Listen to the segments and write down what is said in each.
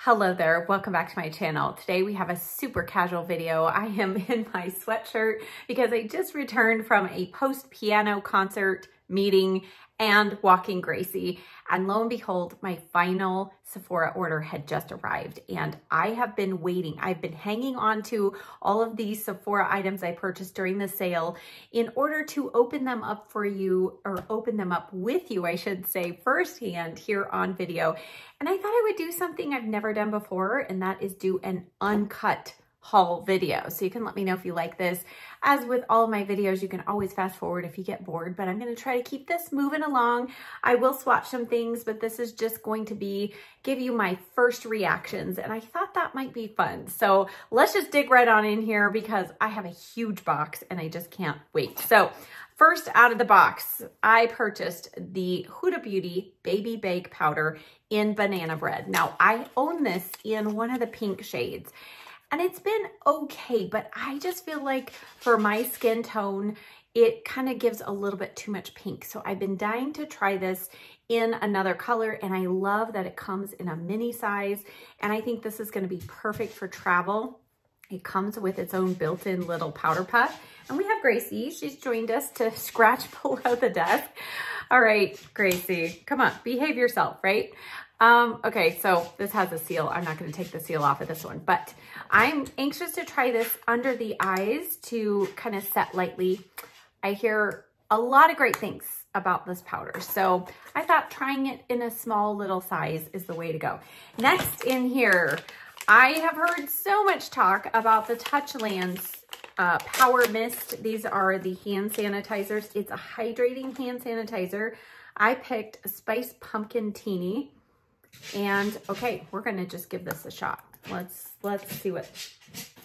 Hello there, welcome back to my channel. Today we have a super casual video. I am in my sweatshirt because I just returned from a post-piano concert meeting and walking Gracie. And lo and behold, my final Sephora order had just arrived and I have been waiting. I've been hanging on to all of these Sephora items I purchased during the sale in order to open them up for you, or open them up with you, I should say, firsthand here on video. And I thought I would do something I've never done before, and that is do an uncut haul video. So you can let me know if you like this. As with all of my videos, you can always fast forward if you get bored, but I'm going to try to keep this moving along. I will swatch some things, but this is just going to be give you my first reactions, and I thought that might be fun. So let's just dig right on in here because I have a huge box and I just can't wait. So first out of the box, I purchased the Huda Beauty Baby Bake Powder in Banana Bread. Now I own this in one of the pink shades. And it's been okay, but I just feel like for my skin tone, it kind of gives a little bit too much pink. So I've been dying to try this in another color, and I love that it comes in a mini size. And I think this is going to be perfect for travel. It comes with its own built-in little powder puff. And we have Gracie. She's joined us to scratch below the desk. All right, Gracie, come on, behave yourself, right? Okay, so this has a seal. I'm not going to take the seal off of this one, but I'm anxious to try this under the eyes to kind of set lightly. I hear a lot of great things about this powder, so I thought trying it in a small little size is the way to go. Next in here, I have heard so much talk about the Touchlands Power Mist. These are the hand sanitizers. It's a hydrating hand sanitizer. I picked a Spiced Pumpkin Teeny. And okay, we're gonna just give this a shot. Let's see what,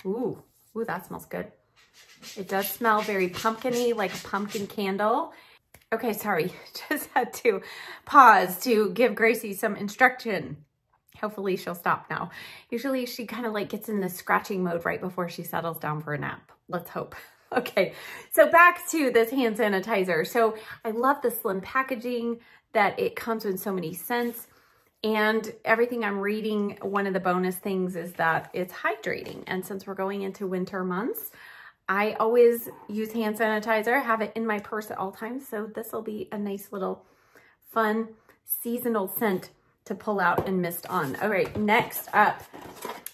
ooh, that smells good. It does smell very pumpkin-y, like a pumpkin candle. Okay, sorry, just had to pause to give Gracie some instruction. Hopefully she'll stop now. Usually she kind of like gets in the scratching mode right before she settles down for a nap. Let's hope. Okay, so back to this hand sanitizer. So I love the slim packaging, that it comes in so many scents. And everything I'm reading, one of the bonus things is that it's hydrating. And since we're going into winter months, I always use hand sanitizer, have it in my purse at all times. So this will be a nice little fun seasonal scent to pull out and mist on. All right, next up,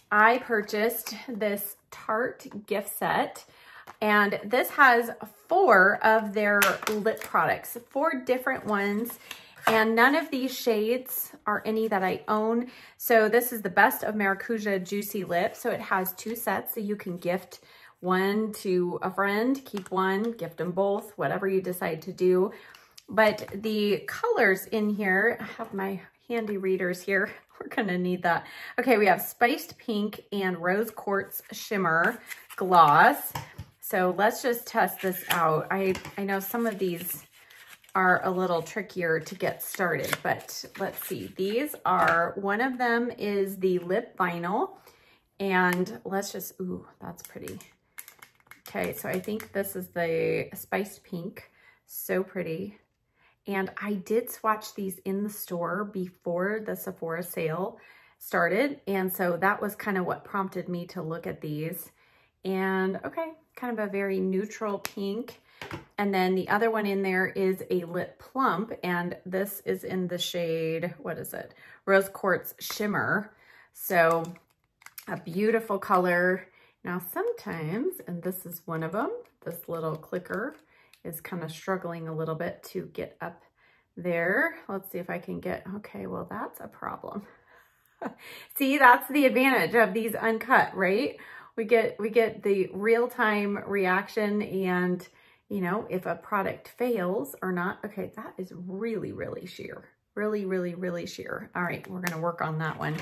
I purchased this Tarte gift set. And this has 4 of their lip products, 4 different ones. And none of these shades are any that I own. So this is the Best of Maracuja Juicy Lip. So it has 2 sets, so you can gift one to a friend, keep one, gift them both, whatever you decide to do. But the colors in here, I have my handy readers here. We're gonna need that. Okay, we have Spiced Pink and Rose Quartz Shimmer Gloss. So let's just test this out. I know some of these are a little trickier to get started, but let's see. These are, one of them is the lip vinyl, and let's just, ooh, that's pretty. Okay, so I think this is the Spiced Pink. So pretty. And I did swatch these in the store before the Sephora sale started, and so that was kind of what prompted me to look at these. And okay, kind of a very neutral pink. And then the other one in there is a lip plump, and this is in the shade, what is it? Rose Quartz Shimmer. So a beautiful color. Now sometimes, and this is one of them, this little clicker is kind of struggling a little bit to get up there. Let's see if I can get, okay, well that's a problem. See, that's the advantage of these uncut, right? We get the real-time reaction, and you know, if a product fails or not. Okay, that is really, really sheer. Really, really, really sheer. All right, we're gonna work on that one.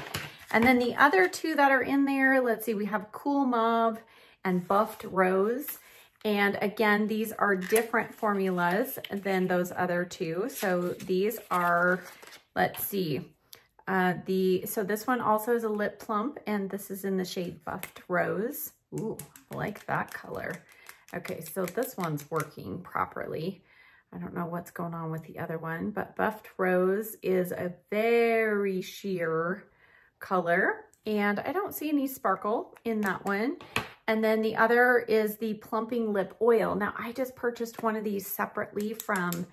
And then the other 2 that are in there, let's see, we have Cool Mauve and Buffed Rose. And again, these are different formulas than those other 2. So these are, let's see, so this one also is a lip plump, and this is in the shade Buffed Rose. Ooh, I like that color. Okay, so this one's working properly. I don't know what's going on with the other one, but Buffed Rose is a very sheer color. And I don't see any sparkle in that one. And then the other is the Plumping Lip Oil. Now, I just purchased one of these separately from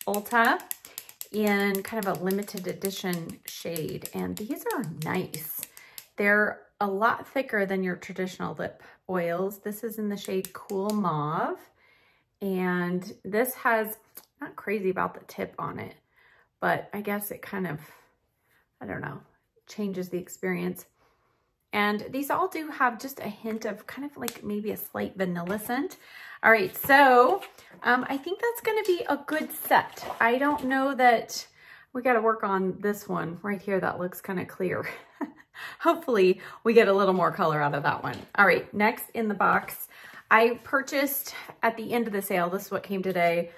Ulta in kind of a limited edition shade. And these are nice. They're a lot thicker than your traditional lip oils. This is in the shade Cool Mauve. And this has, not crazy about the tip on it, but I guess it kind of, I don't know, changes the experience. And these all do have just a hint of kind of like maybe a slight vanilla scent. All right, so I think that's gonna be a good set. I don't know that, we gotta work on this one right here that looks kind of clear. Hopefully we get a little more color out of that one. All right, next in the box, I purchased at the end of the sale, this is what came today,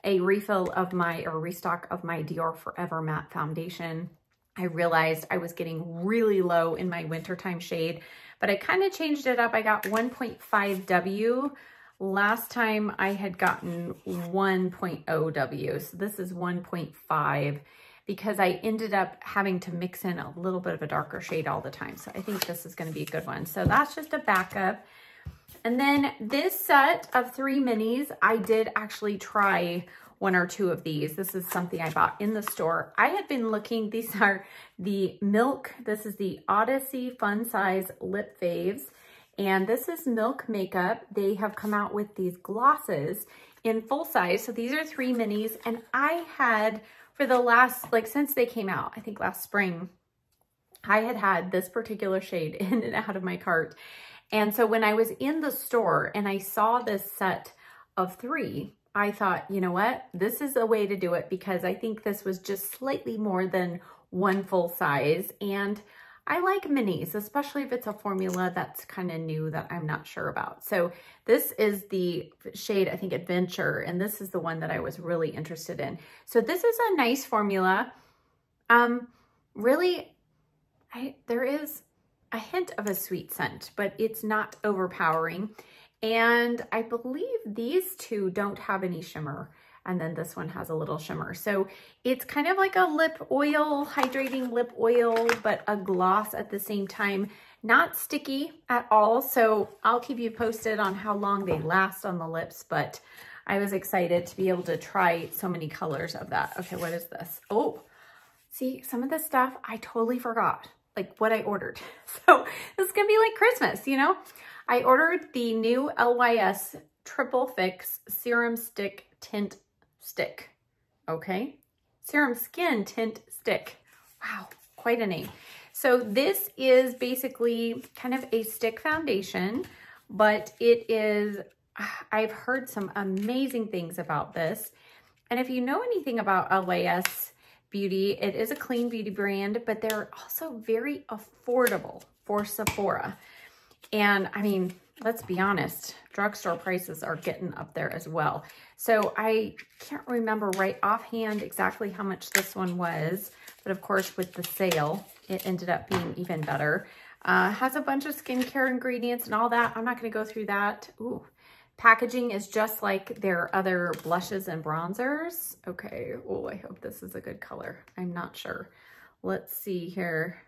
a refill of my, or restock of my Dior Forever Matte Foundation. I realized I was getting really low in my wintertime shade, but I kind of changed it up. I got 1.5W. Last time I had gotten 1.0W. So this is 1.5 because I ended up having to mix in a little bit of a darker shade all the time. So I think this is going to be a good one. So that's just a backup. And then this set of 3 minis, I did actually try 1 or 2 of these. This is something I bought in the store. I had been looking, these are the Milk, this is the Odyssey Fun Size Lip Faves, and this is Milk Makeup. They have come out with these glosses in full size. So these are 3 minis, and I had, for the last, like since they came out, I think last spring, I had this particular shade in and out of my cart. And so when I was in the store and I saw this set of 3, I thought, you know what, this is a way to do it because I think this was just slightly more than 1 full size. And I like minis, especially if it's a formula that's kind of new that I'm not sure about. So this is the shade, I think, Adventure, and this is the one that I was really interested in. So this is a nice formula. Really, there is a hint of a sweet scent, but it's not overpowering. And I believe these 2 don't have any shimmer. And then this one has a little shimmer. So it's kind of like a lip oil, hydrating lip oil, but a gloss at the same time. Not sticky at all. So I'll keep you posted on how long they last on the lips, but I was excited to be able to try so many colors of that. Okay, what is this? Oh, see, some of this stuff I totally forgot, like what I ordered. So this is gonna be like Christmas, you know? I ordered the new LYS Triple Fix Serum Stick Tint Stick, okay? Serum Skin Tint Stick. Wow, quite a name. So this is basically kind of a stick foundation, but it is, I've heard some amazing things about this. And if you know anything about LYS Beauty, it is a clean beauty brand, but they're also very affordable for Sephora. And I mean, let's be honest, drugstore prices are getting up there as well. So I can't remember right offhand exactly how much this one was, but of course with the sale, it ended up being even better. Has a bunch of skincare ingredients and all that. I'm not gonna go through that. Ooh, packaging is just like their other blushes and bronzers. Okay, oh, I hope this is a good color. I'm not sure. Let's see here.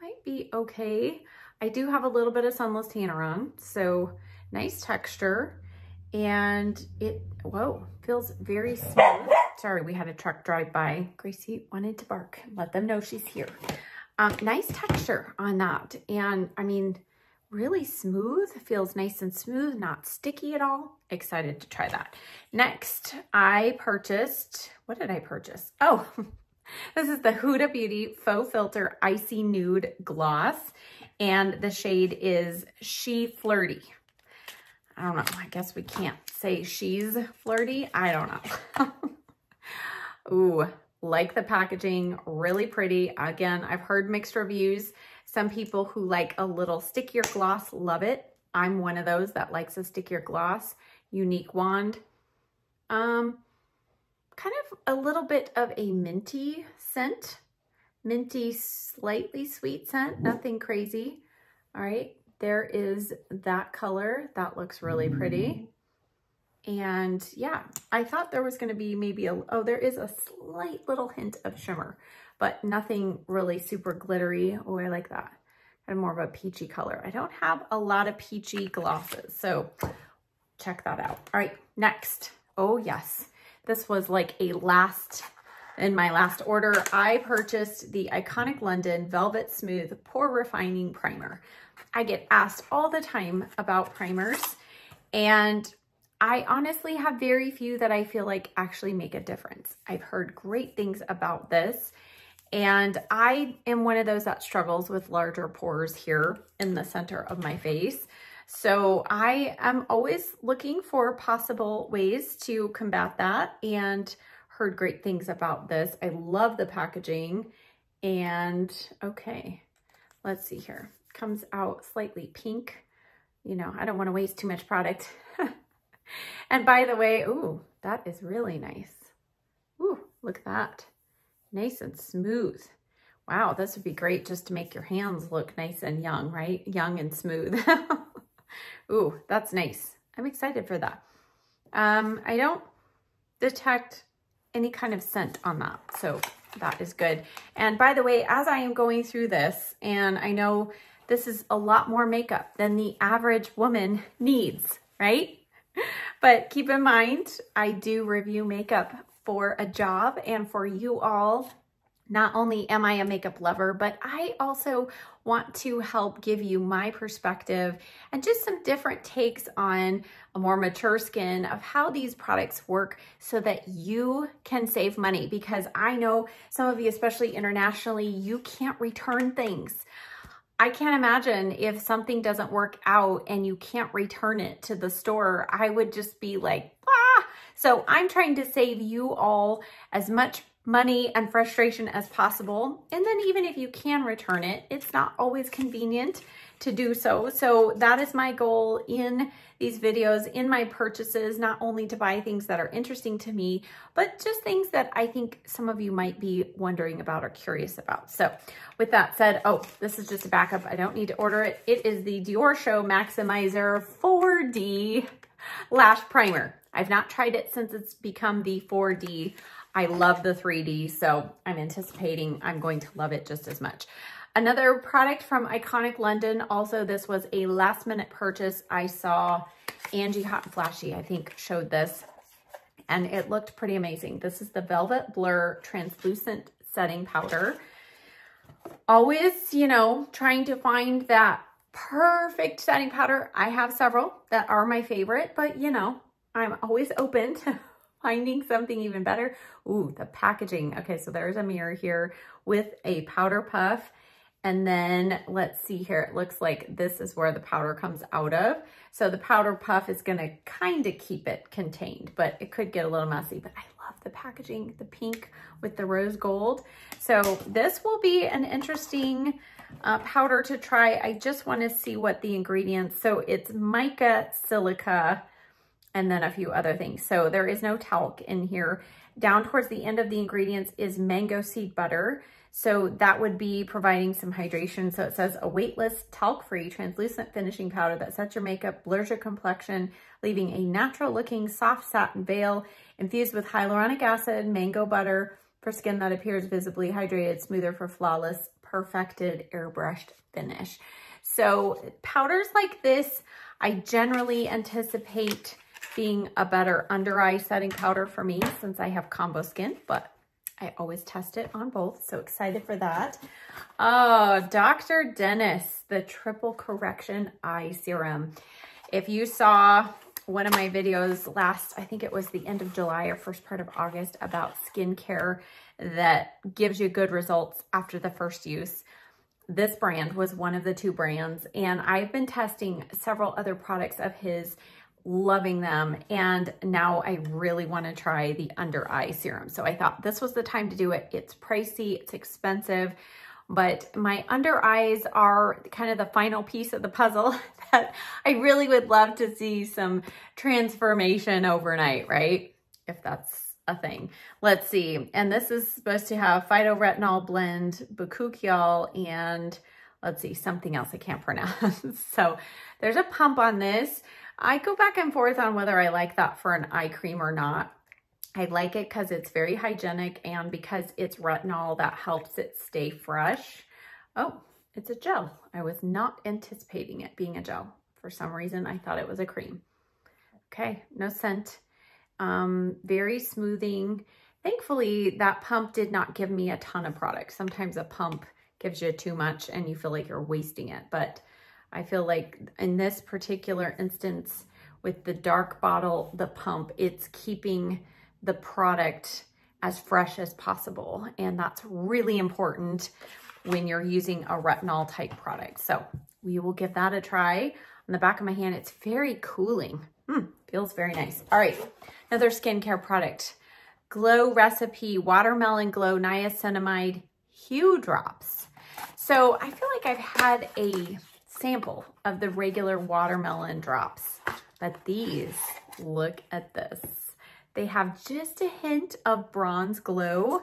Might be okay. I do have a little bit of sunless tanner on, so nice texture. And it, whoa, feels very smooth. Sorry, we had a truck drive by. Gracie wanted to bark. Let them know she's here. Nice texture on that. And I mean, really smooth. Feels nice and smooth, not sticky at all. Excited to try that. Next, I purchased, what did I purchase? Oh, this is the Huda Beauty Faux Filter Icy Nude Gloss. And the shade is She Flirty. I don't know. I guess we can't say she's flirty. I don't know. Ooh, like the packaging, really pretty. Again, I've heard mixed reviews. Some people who like a little stickier gloss love it. I'm one of those that likes a stickier gloss. Unique wand. Kind of a little bit of a minty scent. Minty, slightly sweet scent, nothing crazy. All right, there is that color. That looks really pretty. And yeah, I thought there was gonna be maybe oh, there is a slight little hint of shimmer, but nothing really super glittery. Oh, I like that. And more of a peachy color. I don't have a lot of peachy glosses, so check that out. All right, next. Oh yes, this was like in my last order. I purchased the Iconic London Velvet Smooth Pore Refining Primer. I get asked all the time about primers, and I honestly have very few that I feel like actually make a difference. I've heard great things about this, and I am one of those that struggles with larger pores here in the center of my face. So I am always looking for possible ways to combat that, and heard great things about this. I love the packaging. And okay, let's see here. Comes out slightly pink. You know, I don't want to waste too much product. And by the way, ooh, that is really nice. Ooh, look at that. Nice and smooth. Wow, this would be great just to make your hands look nice and young, right? Young and smooth. Ooh, that's nice. I'm excited for that. I don't detect any kind of scent on that, so that is good. And by the way, as I am going through this, and I know this is a lot more makeup than the average woman needs, right? But keep in mind, I do review makeup for a job and for you all. Not only am I a makeup lover, but I also want to help give you my perspective and just some different takes on a more mature skin of how these products work so that you can save money. Because I know some of you, especially internationally, you can't return things. I can't imagine if something doesn't work out and you can't return it to the store. I would just be like, ah! So I'm trying to save you all as much money and frustration as possible. And then even if you can return it, it's not always convenient to do so. So that is my goal in these videos, in my purchases, not only to buy things that are interesting to me, but just things that I think some of you might be wondering about or curious about. So with that said, oh, this is just a backup. I don't need to order it. It is the Dior Show Maximizer 4D Lash Primer. I've not tried it since it's become the 4D. I love the 3D, so I'm anticipating I'm going to love it just as much. Another product from Iconic London, also this was a last minute purchase. I saw Angie Hot and Flashy, I think, showed this, and it looked pretty amazing. This is the Velvet Blur Translucent Setting Powder. Always, you know, trying to find that perfect setting powder. I have several that are my favorite, but you know, I'm always open to finding something even better. Ooh, the packaging. Okay, so there's a mirror here with a powder puff. And then let's see here. It looks like this is where the powder comes out of. So the powder puff is going to kind of keep it contained, but it could get a little messy. But I love the packaging, the pink with the rose gold. So this will be an interesting powder to try. I just want to see what the ingredients. So it's mica, silica, and then a few other things. So there is no talc in here. Down towards the end of the ingredients is mango seed butter. So that would be providing some hydration. So it says a weightless, talc-free, translucent finishing powder that sets your makeup, blurs your complexion, leaving a natural-looking soft satin veil infused with hyaluronic acid, mango butter for skin that appears visibly hydrated, smoother for flawless, perfected, airbrushed finish. So powders like this, I generally anticipate being a better under eye setting powder for me since I have combo skin, but I always test it on both. So excited for that. Oh, Dr. Dennis, the Triple Correction Eye Serum. If you saw one of my videos last, I think it was the end of July or first part of August about skincare that gives you good results after the first use, this brand was one of the two brands. And I've been testing several other products of his, loving them, and now I really want to try the under eye serum. So I thought this was the time to do it. It's pricey, it's expensive, but my under eyes are kind of the final piece of the puzzle that I really would love to see some transformation overnight, right? If that's a thing. Let's see. And this is supposed to have phytoretinol blend, bakuchiol, and let's see, something else I can't pronounce. So there's a pump on this. I go back and forth on whether I like that for an eye cream or not. I like it because it's very hygienic and because it's retinol that helps it stay fresh. Oh, it's a gel. I was not anticipating it being a gel. For some reason, I thought it was a cream. Okay, no scent. Very smoothing. Thankfully, that pump did not give me a ton of product. Sometimes a pump gives you too much and you feel like you're wasting it. But I feel like in this particular instance, with the dark bottle, the pump, it's keeping the product as fresh as possible. And that's really important when you're using a retinol type product. So we will give that a try. On the back of my hand, it's very cooling. Feels very nice. All right, another skincare product. Glow Recipe Watermelon Glow Niacinamide Hue Drops. So I feel like I've had a sample of the regular watermelon drops, but these, look at this. They have just a hint of bronze glow.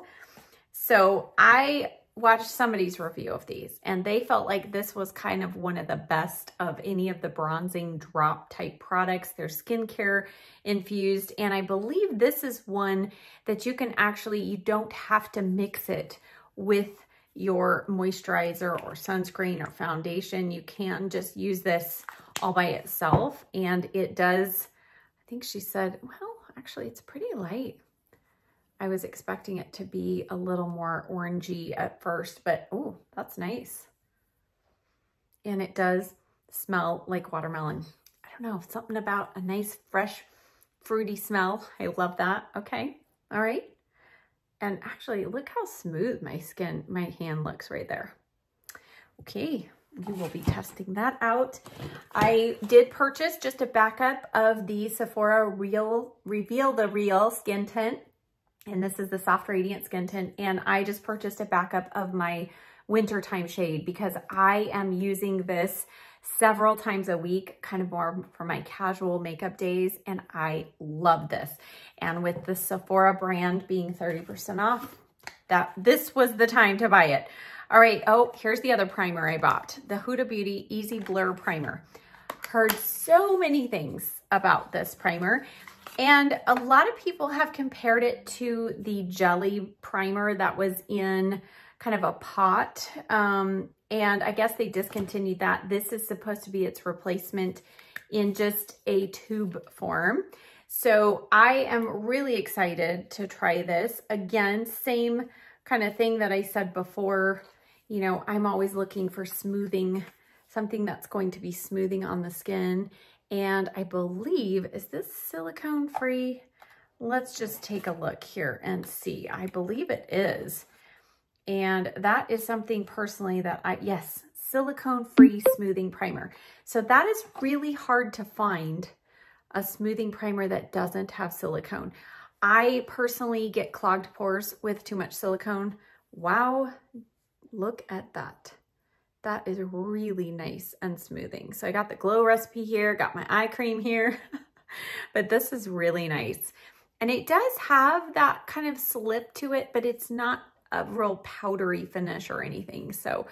So I watched somebody's review of these and they felt like this was kind of one of the best of any of the bronzing drop type products. They're skincare infused. And I believe this is one that you can actually, you don't have to mix it with your moisturizer or sunscreen or foundation. You can just use this all by itself. And it does, I think she said, well, actually it's pretty light. I was expecting it to be a little more orangey at first, but oh, that's nice. And it does smell like watermelon. I don't know, something about a nice, fresh, fruity smell. I love that. Okay, all right. And actually, look how smooth my hand looks right there. Okay, we will be testing that out. I did purchase just a backup of the Sephora Reveal the Real Skin Tint. And this is the Soft Radiant Skin Tint. And I just purchased a backup of my wintertime shade because I am using this several times a week, kind of more for my casual makeup days. And I love this. And with the Sephora brand being 30% off, this was the time to buy it. All right. Oh, here's the other primer I bought. The Huda Beauty Easy Blur Primer. Heard so many things about this primer. And a lot of people have compared it to the jelly primer that was in kind of a pot. And I guess they discontinued that. This is supposed to be its replacement in just a tube form. So I am really excited to try this. Again, same kind of thing that I said before. You know, I'm always looking for smoothing, something that's going to be smoothing on the skin. And I believe, is this silicone free? Let's just take a look here and see. I believe it is. And that is something personally that yes, silicone free smoothing primer. So that is really hard to find, a smoothing primer that doesn't have silicone. I personally get clogged pores with too much silicone. Wow, look at that. That is really nice and smoothing. So I got the Glow Recipe here, got my eye cream here, but this is really nice. And it does have that kind of slip to it, but it's not a real powdery finish or anything. So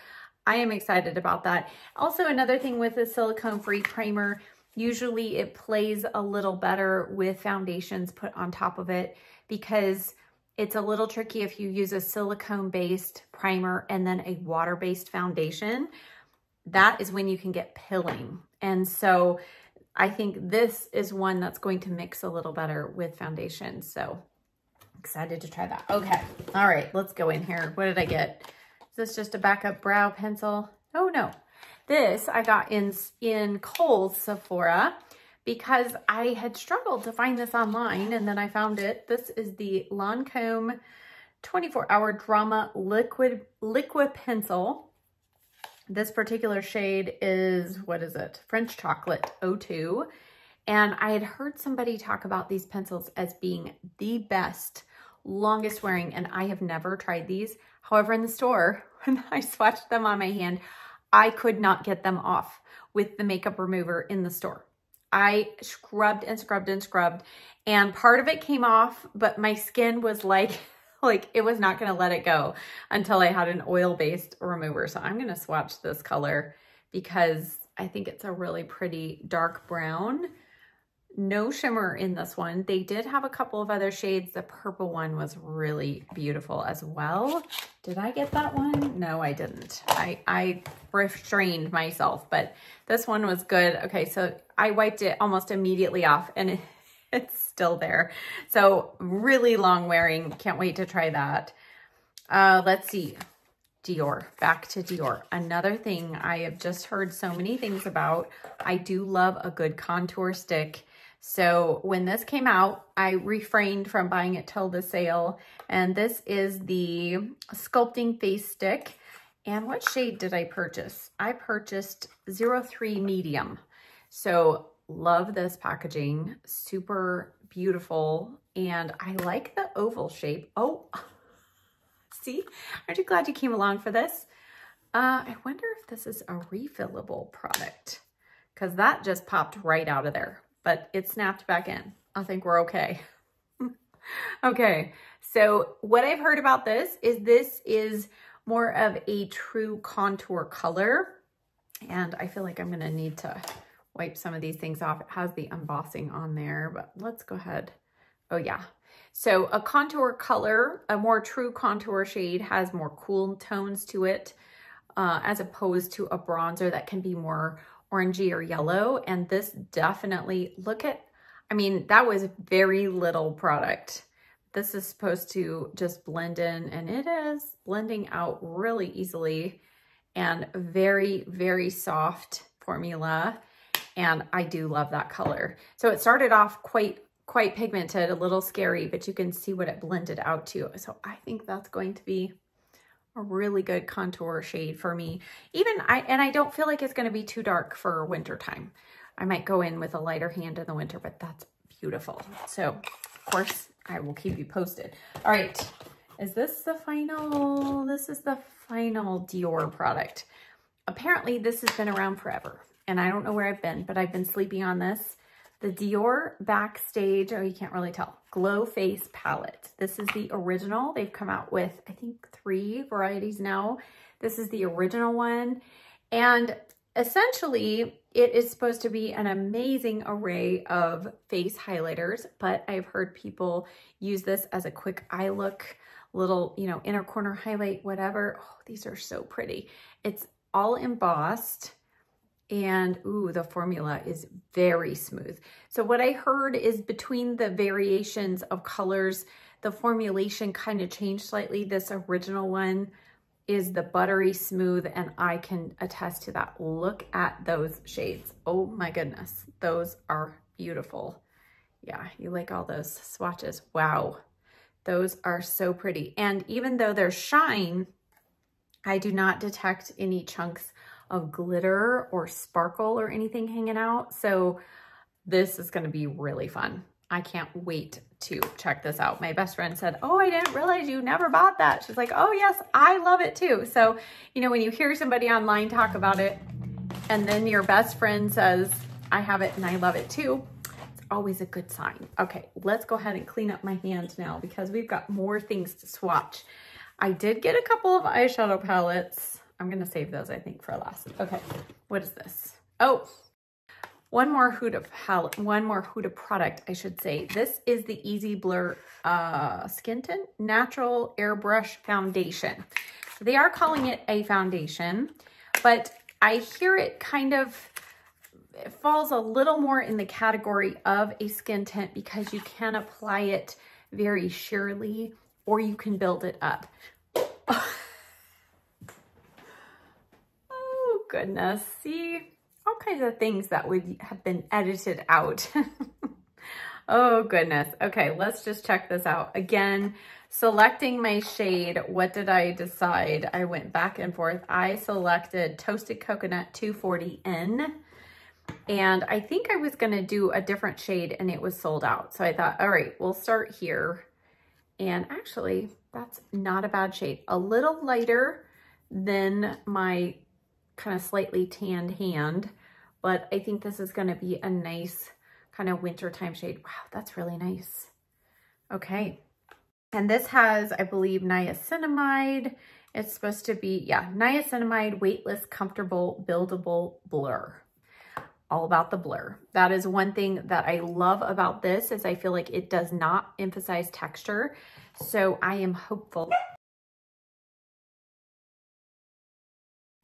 I am excited about that. Also, another thing with a silicone-free primer, usually it plays a little better with foundations put on top of it because it's a little tricky if you use a silicone-based primer and then a water-based foundation. That is when you can get pilling. And so I think this is one that's going to mix a little better with foundation. So excited to try that. Okay. All right, let's go in here. What did I get? Is this just a backup brow pencil? Oh, no. This I got in Kohl's Sephora because I had struggled to find this online and then I found it. This is the Lancome 24-Hour Drama Liquid Pencil. This particular shade is, what is it? French Chocolate 02. And I had heard somebody talk about these pencils as being the best, longest wearing, and I have never tried these. However, in the store, when I swatched them on my hand, I could not get them off with the makeup remover in the store. I scrubbed and scrubbed and scrubbed, and part of it came off, but my skin was like it was not going to let it go until I had an oil-based remover. So I'm going to swatch this color because I think it's a really pretty dark brown. No shimmer in this one. They did have a couple of other shades. The purple one was really beautiful as well. Did I get that one? No, I didn't. I restrained myself, but this one was good. Okay, so I wiped it almost immediately off and it's still there. So really long wearing. Can't wait to try that. Let's see. Dior, back to Dior. Another thing I have just heard so many things about. I do love a good contour stick. So when this came out, I refrained from buying it till the sale. And this is the Sculpting Face Stick. And what shade did I purchase? I purchased 03 Medium. So love this packaging, super beautiful. And I like the oval shape. Oh, see, aren't you glad you came along for this? I wonder if this is a refillable product because that just popped right out of there, but it snapped back in. I think we're okay. Okay, so what I've heard about this is more of a true contour color. And I feel like I'm gonna need to wipe some of these things off. It has the embossing on there, but let's go ahead. Oh yeah. So a contour color, a more true contour shade has more cool tones to it, as opposed to a bronzer that can be more orangey or yellow. And this definitely, look at, I mean, that was very little product. This is supposed to just blend in, and it is blending out really easily, and very, very soft formula. And I do love that color. So it started off quite pigmented, a little scary, but you can see what it blended out to. So I think that's going to be a really good contour shade for me. And I don't feel like it's going to be too dark for winter time. I might go in with a lighter hand in the winter, but that's beautiful. So of course I will keep you posted. All right. Is this the final? This is the final Dior product. Apparently this has been around forever and I don't know where I've been, but I've been sleeping on this. The Dior Backstage, oh, you can't really tell, Glow Face Palette. This is the original. They've come out with, I think, 3 varieties now. This is the original one. And essentially, it is supposed to be an amazing array of face highlighters, but I've heard people use this as a quick eye look, little, you know, inner corner highlight, whatever. Oh, these are so pretty. It's all embossed. And ooh, the formula is very smooth. So what I heard is between the variations of colors, the formulation kind of changed slightly. This original one is the buttery smooth, and I can attest to that. Look at those shades. Oh my goodness, those are beautiful. Yeah, you like all those swatches. Wow, those are so pretty. And even though they're shine, I do not detect any chunks of glitter or sparkle or anything hanging out. So this is going to be really fun. I can't wait to check this out. My best friend said, oh, I didn't realize you never bought that. She's like, oh yes, I love it too. So, you know, when you hear somebody online talk about it and then your best friend says, I have it and I love it too, it's always a good sign. Okay, let's go ahead and clean up my hands now because we've got more things to swatch. I did get a couple of eyeshadow palettes. I'm going to save those, I think, for last. Okay, what is this? Oh, one more Huda palette, one more Huda product, I should say. This is the Easy Blur Skin Tint Natural Airbrush Foundation. So they are calling it a foundation, but I hear it kind of, it falls a little more in the category of a skin tint because you can apply it very sheerly or you can build it up. Goodness, see, all kinds of things that would have been edited out. Oh goodness. Okay, let's just check this out. Again, selecting my shade, what did I decide? I went back and forth. I selected Toasted Coconut 240N, and I think I was gonna do a different shade and it was sold out. So I thought, all right, we'll start here. And actually, that's not a bad shade. A little lighter than my kind of slightly tanned hand, but I think this is going to be a nice kind of wintertime shade. Wow, that's really nice. Okay. And this has, I believe, niacinamide. It's supposed to be, yeah, niacinamide, weightless, comfortable, buildable blur. all about the blur. That is one thing that I love about this, is I feel like it does not emphasize texture. So I am hopeful.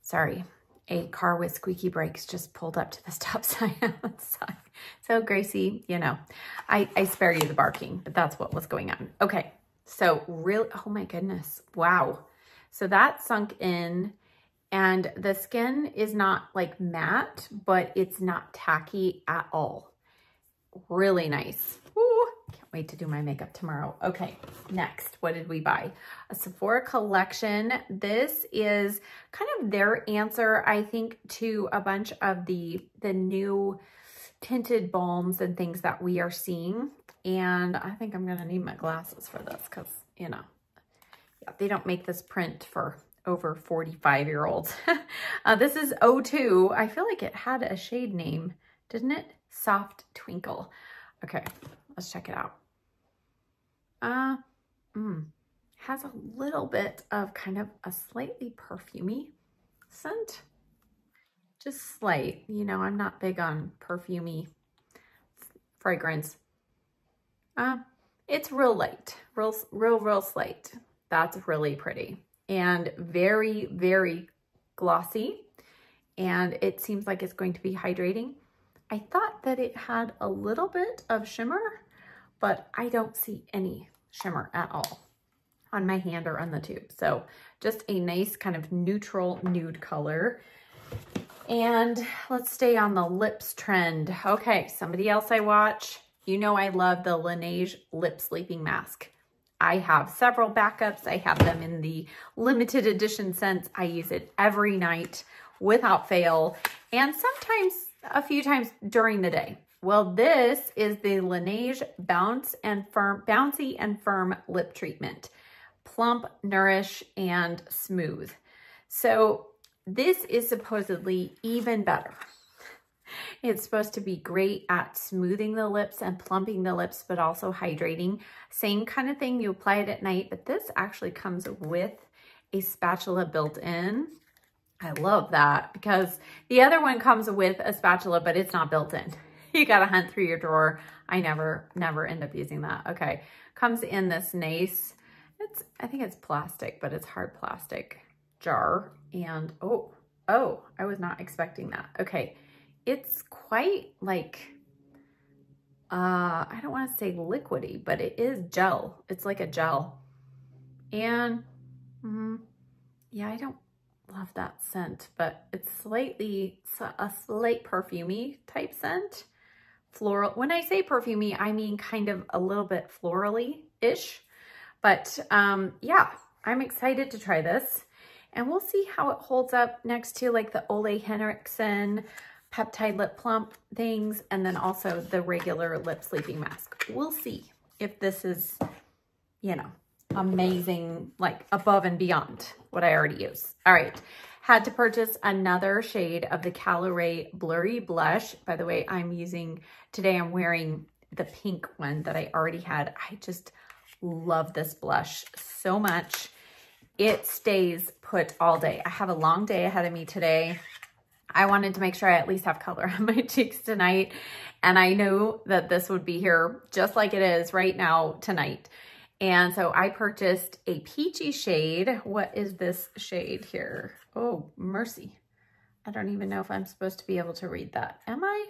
Sorry, a car with squeaky brakes just pulled up to the stop sign outside. So Gracie, you know, I spare you the barking, but that's what was going on. Okay, so really, oh my goodness, wow. So that sunk in, and the skin is not like matte, but it's not tacky at all. Really nice. Ooh, can't wait to do my makeup tomorrow. Okay, next, what did we buy? A Sephora collection. This is kind of their answer, I think, to a bunch of the new tinted balms and things that we are seeing. And I think I'm gonna need my glasses for this because, you know, yeah, they don't make this print for over 45-year-olds. This is 02. I feel like it had a shade name, didn't it? Soft Twinkle. Okay, let's check it out. Has a little bit of kind of a slightly perfumey scent. Just slight, you know, I'm not big on perfumey fragrance. It's real light, real slight. That's really pretty and very, very glossy. And it seems like it's going to be hydrating. I thought that it had a little bit of shimmer, but I don't see any shimmer at all on my hand or on the tube. So just a nice kind of neutral nude color. And let's stay on the lips trend. Okay, somebody else I watch, you know I love the Laneige Lip Sleeping Mask. I have several backups. I have them in the limited edition scents. I use it every night without fail, and sometimes a few times during the day. Well, this is the Laneige Bouncy and Firm Lip Treatment. Plump, nourish, and smooth. So this is supposedly even better. It's supposed to be great at smoothing the lips and plumping the lips, but also hydrating. Same kind of thing, you apply it at night, but this actually comes with a spatula built in. I love that because the other one comes with a spatula, but it's not built in. You gotta hunt through your drawer. I never end up using that. Okay, comes in this nice, I think it's plastic, but it's hard plastic jar. And oh, I was not expecting that. Okay, it's quite like, I don't want to say liquidy, but it is gel. It's like a gel. And yeah, I don't love that scent, but it's a slight perfumey type scent. Floral. When I say perfumey, I mean kind of a little bit florally-ish. But yeah, I'm excited to try this. And we'll see how it holds up next to like the Ole Henriksen peptide lip plump things, and then also the regular lip sleeping mask. We'll see if this is, you know, amazing, like above and beyond what I already use. All right, had to purchase another shade of the Calorie Blurry Blush. By the way, today I'm wearing the pink one that I already had. I just love this blush so much. It stays put all day. I have a long day ahead of me today. I wanted to make sure I at least have color on my cheeks tonight. And I knew that this would be here just like it is right now tonight. And so I purchased a peachy shade. What is this shade here? Oh, mercy. I don't even know if I'm supposed to be able to read that. Am I?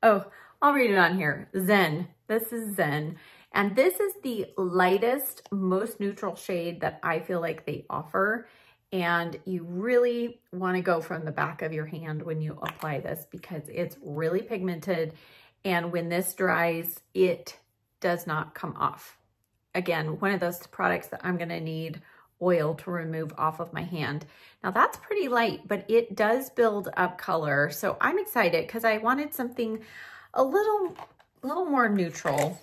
Oh, I'll read it on here. Zen. This is Zen. And this is the lightest, most neutral shade that I feel like they offer. And you really want to go from the back of your hand when you apply this because it's really pigmented. And when this dries, it does not come off. Again, one of those products that I'm going to need oil to remove off of my hand. Now that's pretty light, but it does build up color. So I'm excited because I wanted something a little more neutral.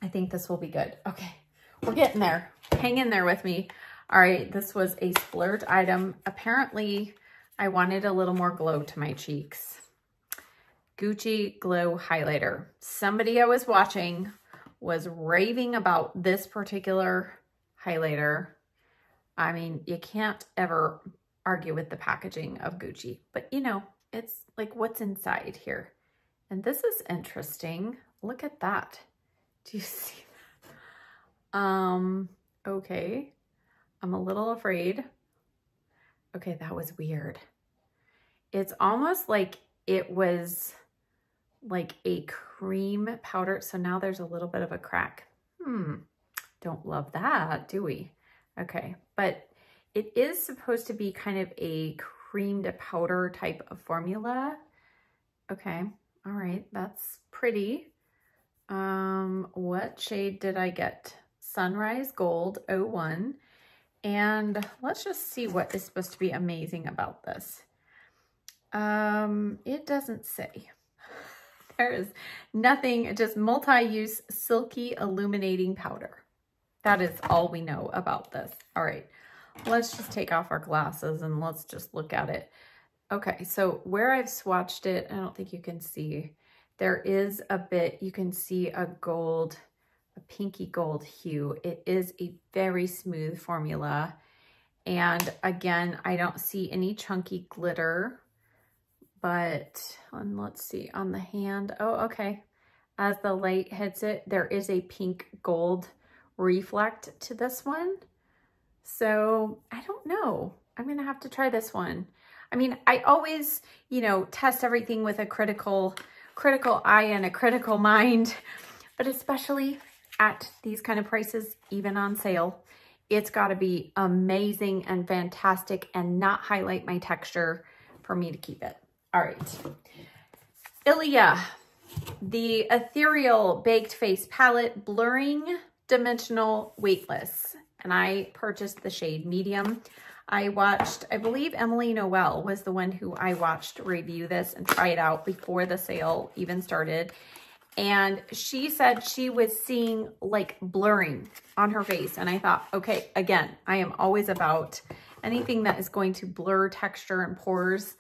I think this will be good. Okay, we're getting there. Hang in there with me. All right, this was a splurge item. Apparently, I wanted a little more glow to my cheeks. Gucci Glow Highlighter. Somebody I was watching was raving about this particular highlighter. I mean, you can't ever argue with the packaging of Gucci, but you know, it's like what's inside here. And this is interesting. Look at that. Do you see that? Okay. I'm a little afraid. Okay, that was weird. It's almost like it was like a cream powder. So now there's a little bit of a crack. Don't love that, do we? Okay, but it is supposed to be kind of a cream to powder type of formula. Okay, all right, that's pretty. What shade did I get? Sunrise Gold 01. And let's just see what is supposed to be amazing about this. It doesn't say. There is nothing, just multi-use silky illuminating powder. That is all we know about this. All right, let's just take off our glasses and let's just look at it. Okay, so where I've swatched it, I don't think you can see, there is a bit, you can see a gold, a pinky gold hue. It is a very smooth formula. And again, I don't see any chunky glitter, but let's see on the hand. Oh, okay. As the light hits it, there is a pink gold reflect to this one. So I don't know. I'm going to have to try this one. I mean, I always, you know, test everything with a critical eye and a critical mind, but especially at these kind of prices, even on sale, it's got to be amazing and fantastic and not highlight my texture for me to keep it. All right. Ilia, the Ethereal Baked Face Palette, Blurring Dimensional Weightless. And I purchased the shade medium. I believe Emily Noel was the one who I watched review this and try it out before the sale even started. And she said she was seeing like blurring on her face. And I thought, okay, again, I am always about anything that is going to blur texture and pores.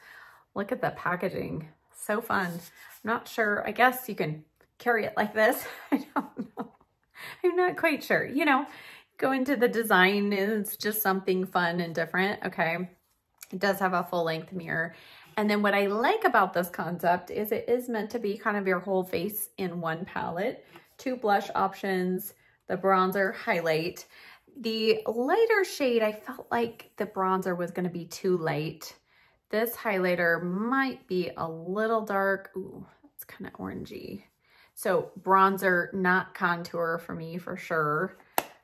Look at the packaging. So fun. I'm not sure. I guess you can carry it like this. I don't know. I'm not quite sure. You know, go into the design. It's just something fun and different. Okay. It does have a full length mirror. And then what I like about this concept is it is meant to be kind of your whole face in one palette. 2 blush options, the bronzer, highlight. The lighter shade, I felt like the bronzer was going to be too light. This highlighter might be a little dark. Ooh, it's kind of orangey. So bronzer, not contour for me for sure.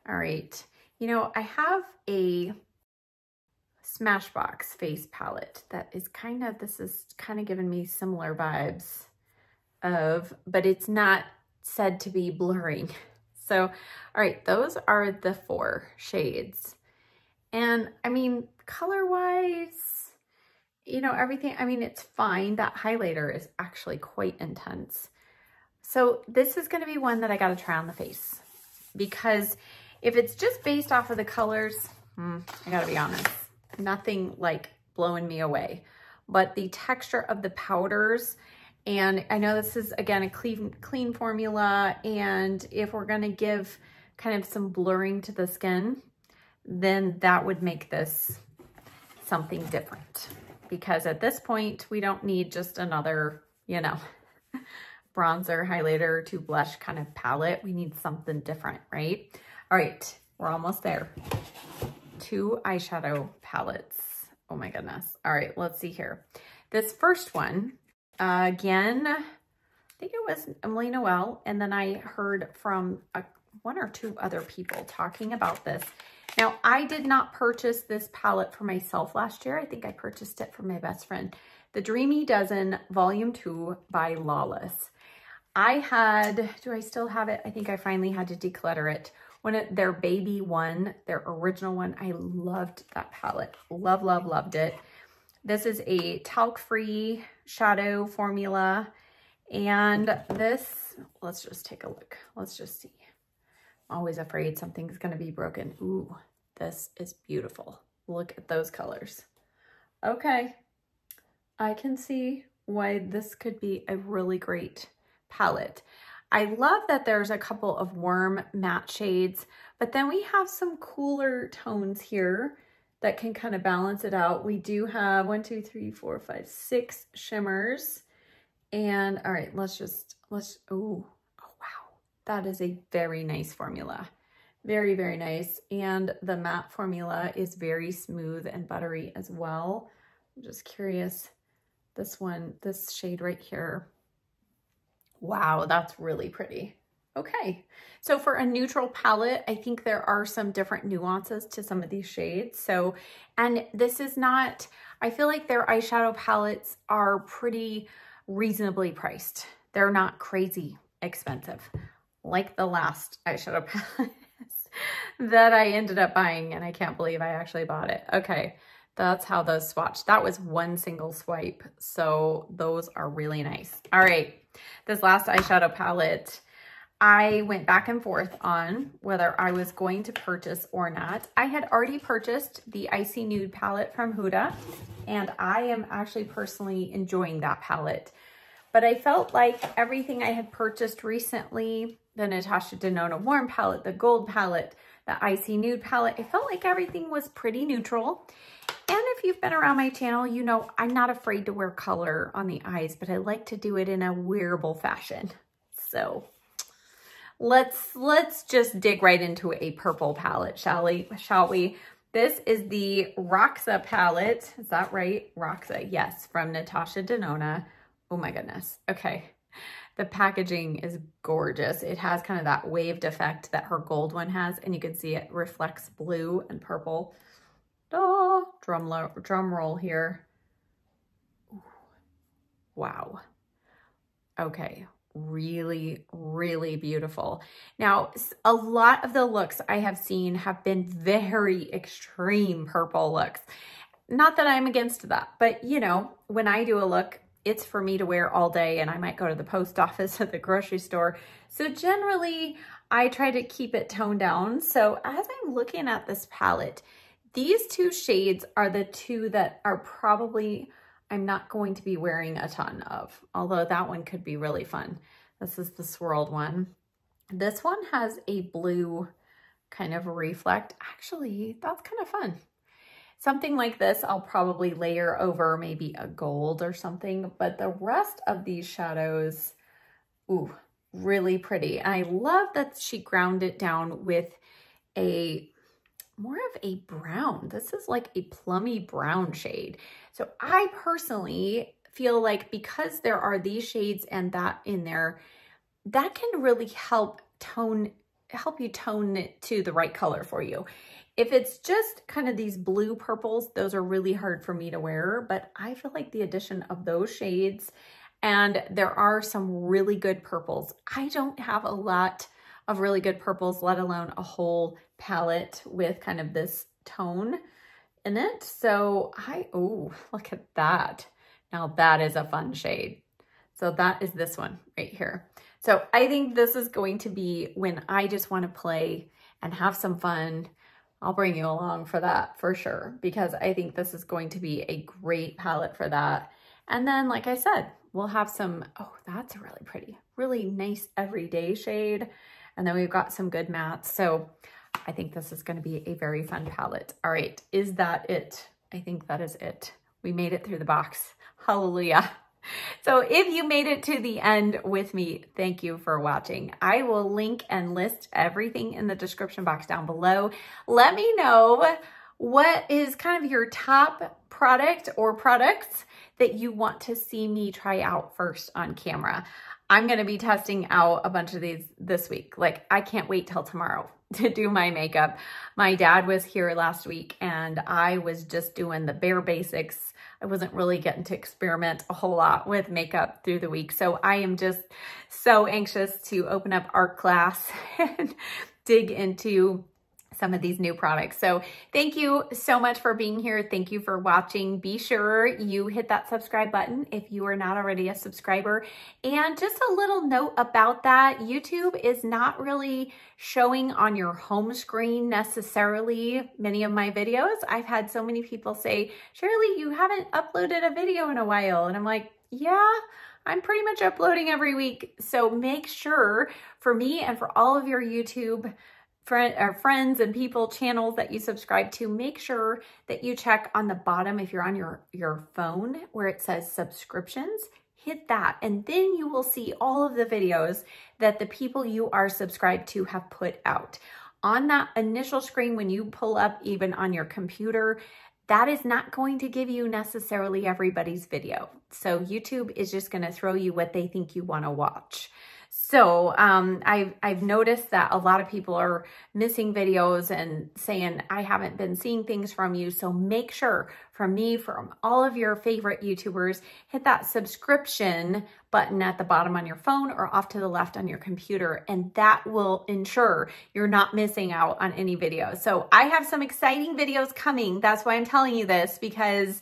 All right. You know, I have a Smashbox face palette that is kind of, this is kind of giving me similar vibes of, but it's not said to be blurring. So, all right, those are the 4 shades. And I mean, color-wise, you know, everything, I mean, it's fine. That highlighter is actually quite intense. So this is going to be one that I got to try on the face, because if it's just based off of the colors, I got to be honest, nothing like blowing me away. But the texture of the powders, and I know this is, again, a clean formula, and if we're going to give kind of some blurring to the skin, then that would make this something different. Because at this point, we don't need just another, you know, bronzer, highlighter, to blush kind of palette. We need something different, right? All right, we're almost there. 2 eyeshadow palettes. Oh my goodness. All right, let's see here. This first one, again, I think it was Emily Noel, and then I heard from 1 or 2 other people talking about this. Now, I did not purchase this palette for myself last year. I think I purchased it for my best friend. The Dreamy Dozen Volume 2 by Lawless. I had, do I still have it? I think I finally had to declutter it. Their baby one, their original one, I loved that palette. Loved it. This is a talc-free shadow formula. And this, let's just take a look. Let's just see. I'm always afraid something's going to be broken. Ooh, this is beautiful. Look at those colors. Okay. I can see why this could be a really great palette. I love that there's a couple of warm matte shades, but then we have some cooler tones here that can kind of balance it out. We do have 1, 2, 3, 4, 5, 6 shimmers. And all right, oh wow. That is a very nice formula. Very, very nice. And the matte formula is very smooth and buttery as well. I'm just curious, this shade right here. Wow, that's really pretty. Okay, so for a neutral palette, I think there are some different nuances to some of these shades. So, and this is not, I feel like their eyeshadow palettes are pretty reasonably priced. They're not crazy expensive, like the last eyeshadow palette that I ended up buying, and I can't believe I actually bought it. Okay, that's how those swatched. That was one single swipe, so those are really nice. All right, this last eyeshadow palette, I went back and forth on whether I was going to purchase or not. I had already purchased the Icy Nude palette from Huda, and I am actually personally enjoying that palette. But I felt like everything I had purchased recently, the Natasha Denona Warm palette, the Gold palette, the Icy Nude palette, I felt like everything was pretty neutral. And if you've been around my channel, you know I'm not afraid to wear color on the eyes, but I like to do it in a wearable fashion. So let's just dig right into a purple palette, shall we? This is the Roxa palette. Is that right? Roxa, yes, from Natasha Denona. Oh my goodness. Okay. The packaging is gorgeous. It has kind of that waved effect that her gold one has, and you can see it reflects blue and purple. Oh, drum roll here. Ooh. Wow. Okay. Really, really beautiful. Now, a lot of the looks I have seen have been very extreme purple looks. Not that I'm against that, but you know, when I do a look, it's for me to wear all day, and I might go to the post office at the grocery store. So generally, I try to keep it toned down. So as I'm looking at this palette, these two shades are the two that are probably I'm not going to be wearing a ton of, although that one could be really fun. This is the swirled one. This one has a blue kind of reflect. Actually, that's kind of fun. Something like this, I'll probably layer over maybe a gold or something, but the rest of these shadows, ooh, really pretty. And I love that she ground it down with more of a brown. This is like a plummy brown shade. So I personally feel like because there are these shades and that in there, that can really help you tone it to the right color for you. If it's just kind of these blue purples, those are really hard for me to wear, but I feel like the addition of those shades, and there are some really good purples. I don't have a lot of really good purples, let alone a whole palette with kind of this tone in it. So oh, look at that. Now that is a fun shade. So that is this one right here. So I think this is going to be when I just want to play and have some fun. I'll bring you along for that for sure, because I think this is going to be a great palette for that. And then, like I said, we'll have some, oh, that's really pretty, really nice everyday shade. And then we've got some good mattes. So I think this is going to be a very fun palette. All right, is that it? I think that is it. We made it through the box. Hallelujah. So if you made it to the end with me, thank you for watching. I will link and list everything in the description box down below. Let me know what is kind of your top product or products that you want to see me try out first on camera. I'm going to be testing out a bunch of these this week. Like, I can't wait till tomorrow to do my makeup. My dad was here last week and I was just doing the bare basics. I wasn't really getting to experiment a whole lot with makeup through the week. So I am just so anxious to open up art class and dig into some of these new products. So thank you so much for being here. Thank you for watching. Be sure you hit that subscribe button if you are not already a subscriber. And just a little note about that, YouTube is not really showing on your home screen necessarily many of my videos. I've had so many people say, Shirley, you haven't uploaded a video in a while. And I'm like, yeah, I'm pretty much uploading every week. So make sure for me and for all of your YouTube friends and people channels that you subscribe to, make sure that you check on the bottom if you're on your phone where it says subscriptions. Hit that, and then you will see all of the videos that the people you are subscribed to have put out. On that initial screen, when you pull up even on your computer, that is not going to give you necessarily everybody's video. So YouTube is just going to throw you what they think you want to watch. So I've noticed that a lot of people are missing videos and saying, I haven't been seeing things from you. So make sure, from me, from all of your favorite YouTubers, hit that subscription button at the bottom on your phone or off to the left on your computer. And that will ensure you're not missing out on any videos. So I have some exciting videos coming. That's why I'm telling you this, because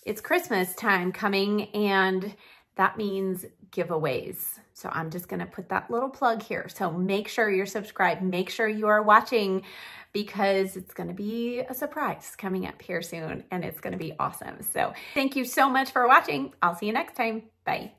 it's Christmas time coming, and that means giveaways. So I'm just going to put that little plug here. So make sure you're subscribed. Make sure you are watching, because it's going to be a surprise coming up here soon, and it's going to be awesome. So thank you so much for watching. I'll see you next time. Bye.